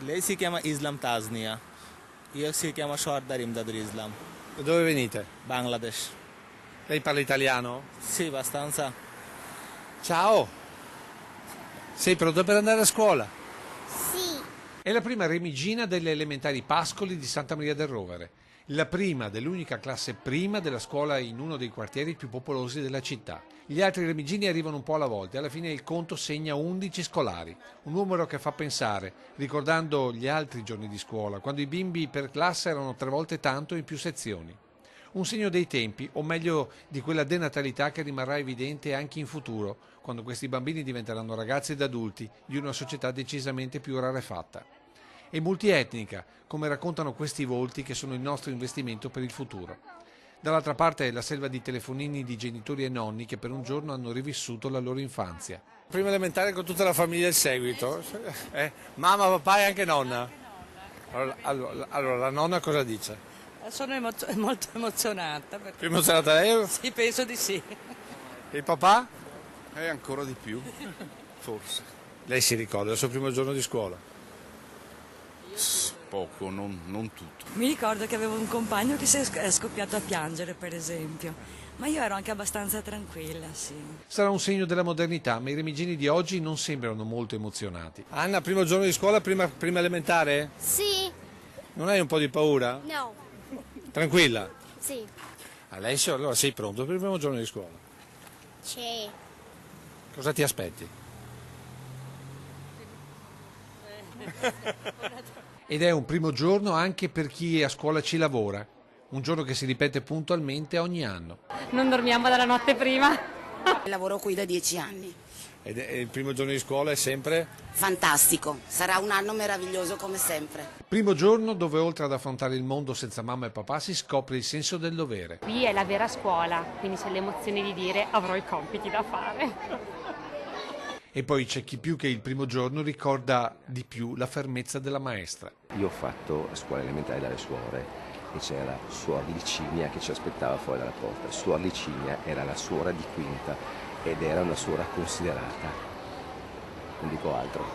Lei si chiama Islam Tasnia, io si chiama Shoardar Imdadur Islam. Da dove venite? Bangladesh. Lei parla italiano? Sì, abbastanza. Ciao! Sei pronto per andare a scuola? Sì. È la prima Remigina delle elementari Pascoli di Santa Maria del Rovere, la prima dell'unica classe prima della scuola in uno dei quartieri più popolosi della città. Gli altri Remigini arrivano un po' alla volta e alla fine il conto segna 11 scolari, un numero che fa pensare, ricordando gli altri giorni di scuola, quando i bimbi per classe erano 3 volte tanto in più sezioni. Un segno dei tempi, o meglio di quella denatalità che rimarrà evidente anche in futuro, quando questi bambini diventeranno ragazzi ed adulti di una società decisamente più rarefatta. E multietnica, come raccontano questi volti che sono il nostro investimento per il futuro. Dall'altra parte è la selva di telefonini di genitori e nonni che per un giorno hanno rivissuto la loro infanzia. Prima elementare con tutta la famiglia il seguito. Mamma, papà e anche nonna. Allora, la nonna cosa dice? Sono molto emozionata. Più emozionata lei? Sì, penso di sì. E il papà? Ancora di più, forse. Lei si ricorda del suo primo giorno di scuola? Poco, non tutto. Mi ricordo che avevo un compagno che è scoppiato a piangere, per esempio, ma io ero anche abbastanza tranquilla, sì. Sarà un segno della modernità, ma i remigini di oggi non sembrano molto emozionati. Anna, primo giorno di scuola, prima elementare? Sì. Non hai un po' di paura? No. Tranquilla? Sì. Alessio, allora sei pronto per il primo giorno di scuola? Sì. Cosa ti aspetti? Ed è un primo giorno anche per chi a scuola ci lavora, un giorno che si ripete puntualmente ogni anno. Non dormiamo dalla notte prima. Lavoro qui da 10 anni. Ed il primo giorno di scuola è sempre? Fantastico, sarà un anno meraviglioso come sempre. Primo giorno dove oltre ad affrontare il mondo senza mamma e papà si scopre il senso del dovere. Qui è la vera scuola, quindi c'è l'emozione di dire avrò i compiti da fare. E poi c'è chi più che il primo giorno ricorda di più la fermezza della maestra. Io ho fatto scuola elementare dalle suore e c'era Suor Licinia che ci aspettava fuori dalla porta. Suor Licinia era la suora di quinta ed era una suora considerata, non dico altro.